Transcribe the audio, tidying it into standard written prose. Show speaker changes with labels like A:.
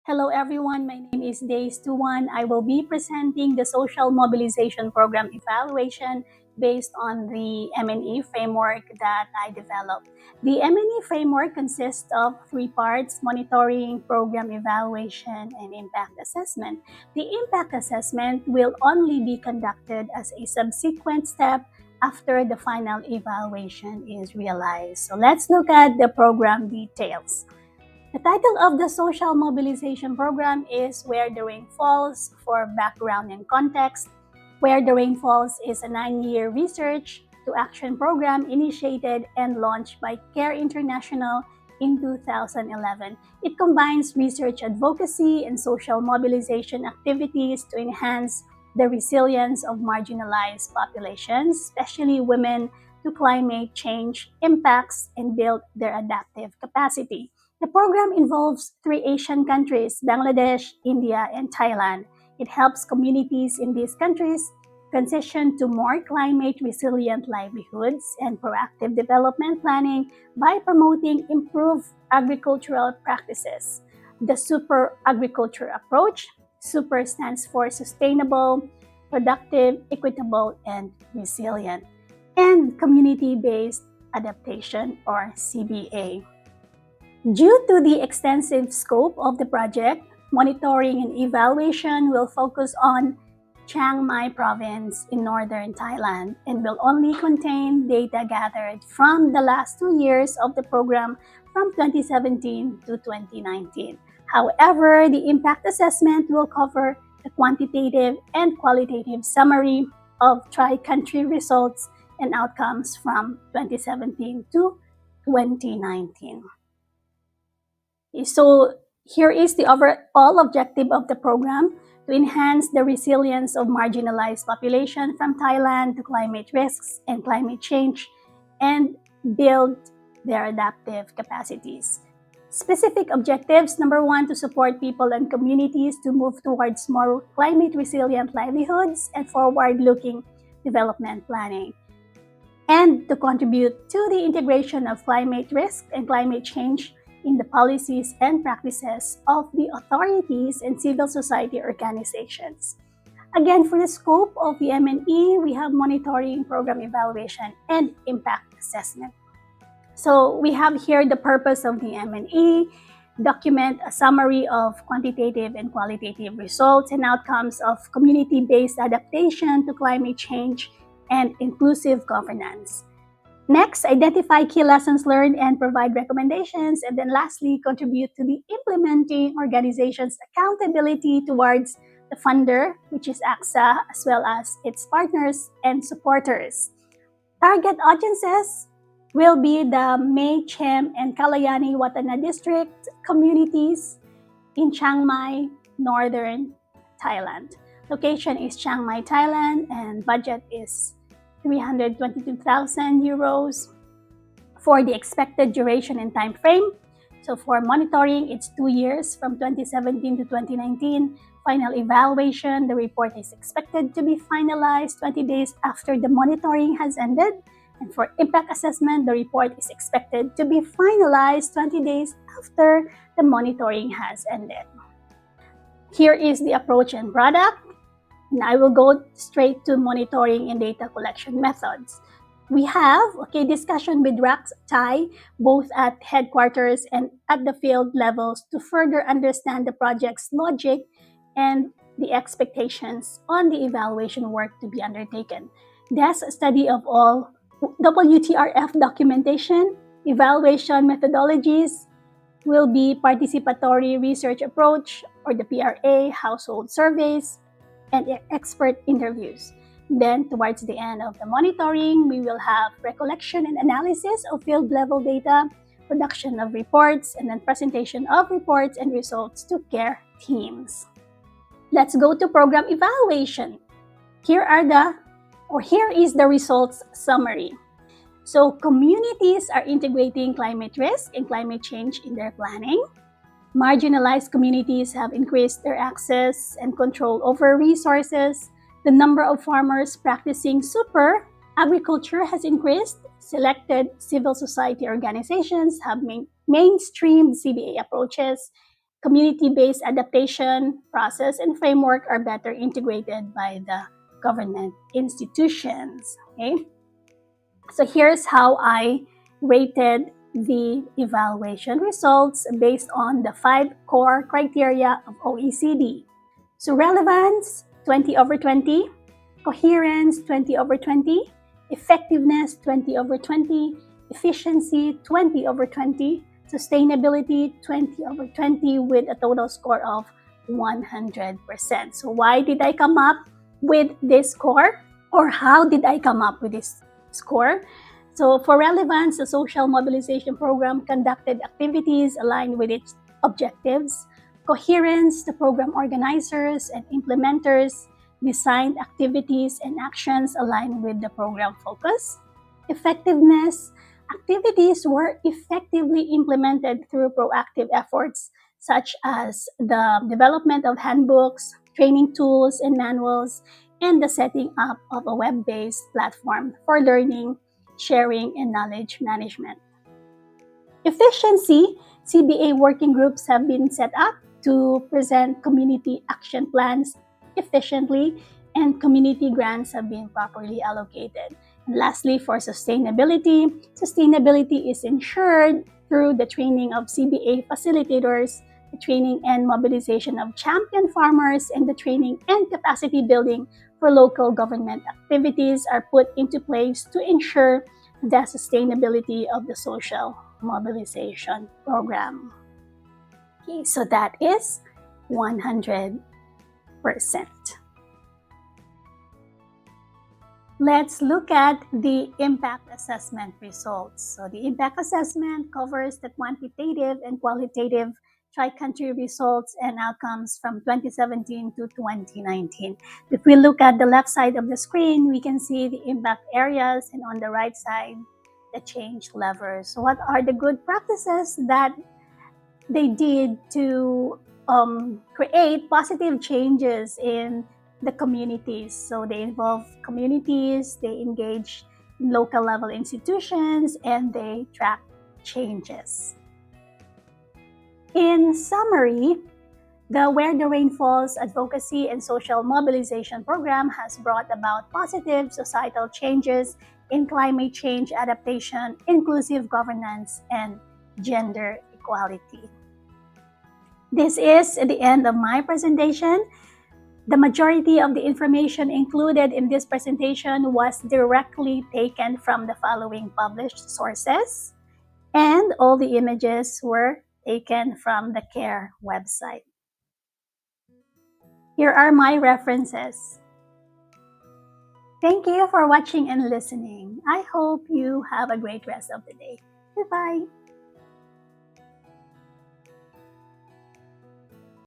A: Hello everyone, my name is Dace Tuan. I will be presenting the Social Mobilization Program evaluation based on the M&E framework that I developed. The M&E framework consists of three parts: monitoring, program evaluation, and impact assessment. The impact assessment will only be conducted as a subsequent step after the final evaluation is realized. So let's look at the program details. The title of the Social Mobilization Program is Where the Rain Falls. For background and context, Where the Rain Falls is a 9-year research to action program initiated and launched by CARE International in 2011. It combines research advocacy and social mobilization activities to enhance the resilience of marginalized populations, especially women, to climate change impacts and build their adaptive capacity. The program involves three Asian countries: Bangladesh, India, and Thailand. It helps communities in these countries transition to more climate-resilient livelihoods and proactive development planning by promoting improved agricultural practices. The Super Agriculture Approach. Super stands for sustainable, productive, equitable, and resilient. And community-based adaptation, or CBA. Due to the extensive scope of the project, monitoring and evaluation will focus on Chiang Mai province in northern Thailand and will only contain data gathered from the last 2 years of the program from 2017 to 2019. However, the impact assessment will cover the quantitative and qualitative summary of tri-country results and outcomes from 2017 to 2019. So here is the overall objective of the program: to enhance the resilience of marginalized population from Thailand to climate risks and climate change and build their adaptive capacities. Specific objectives: number one, to support people and communities to move towards more climate resilient livelihoods and forward-looking development planning, and to contribute to the integration of climate risk and climate change in the policies and practices of the authorities and civil society organizations. Again, for the scope of the M&E, we have monitoring, program evaluation, and impact assessment. So we have here the purpose of the M&E: document a summary of quantitative and qualitative results and outcomes of community-based adaptation to climate change and inclusive governance. Next, identify key lessons learned and provide recommendations. And then lastly, contribute to the implementing organization's accountability towards the funder, which is AXA, as well as its partners and supporters. Target audiences will be the Mae Chem and Kalayani Watana district communities in Chiang Mai, northern Thailand. Location is Chiang Mai, Thailand, and budget is 322,000 euros. For the expected duration and time frame, so for monitoring, it's 2 years from 2017 to 2019. Final evaluation, the report is expected to be finalized 20 days after the monitoring has ended. And for impact assessment, the report is expected to be finalized 20 days after the monitoring has ended. Here is the approach and product. And I will go straight to monitoring and data collection methods. We have discussion with RACS Thai, both at headquarters and at the field levels, to further understand the project's logic and the expectations on the evaluation work to be undertaken. That's a study of all WTRF documentation. Evaluation methodologies will be participatory research approach, or the PRA, household surveys, and expert interviews. Then, towards the end of the monitoring, we will have recollection and analysis of field-level data, production of reports, and then presentation of reports and results to care teams. Let's go to program evaluation. Here is the results summary. So, communities are integrating climate risk and climate change in their planning. Marginalized communities have increased their access and control over resources. The number of farmers practicing super agriculture has increased. Selected civil society organizations have mainstreamed CBA approaches, community-based adaptation process and framework are better integrated by the government institutions. Okay? So here's how I rated the evaluation results based on the 5 core criteria of OECD. So relevance, 20 over 20, coherence, 20 over 20, effectiveness, 20 over 20, efficiency, 20 over 20, sustainability, 20 over 20, with a total score of 100%. So why did I come up with this score? Or how did I come up with this score? So for relevance, the social mobilization program conducted activities aligned with its objectives. Coherence, the program organizers and implementers designed activities and actions aligned with the program focus. Effectiveness, activities were effectively implemented through proactive efforts such as the development of handbooks, training tools and manuals, and the setting up of a web-based platform for learning, sharing, and knowledge management. Efficiency, CBA working groups have been set up to present community action plans efficiently, and community grants have been properly allocated. And lastly, for sustainability, sustainability is ensured through the training of CBA facilitators, the training and mobilization of champion farmers, and the training and capacity building for local government activities are put into place to ensure the sustainability of the social mobilization program. Okay, so that is 100%. Let's look at the impact assessment results. So the impact assessment covers the quantitative and qualitative tri-country results and outcomes from 2017 to 2019. If we look at the left side of the screen, we can see the impact areas, and on the right side, the change levers. So what are the good practices that they did to create positive changes in the communities? So they involve communities, they engage local level institutions, and they track changes. In summary, the Where the Rain Falls advocacy and social mobilization program has brought about positive societal changes in climate change adaptation, inclusive governance, and gender equality. This is the end of my presentation. The majority of the information included in this presentation was directly taken from the following published sources, and all the images were taken from the CARE website. Here are my references. Thank you for watching and listening. I hope you have a great rest of the day. Goodbye.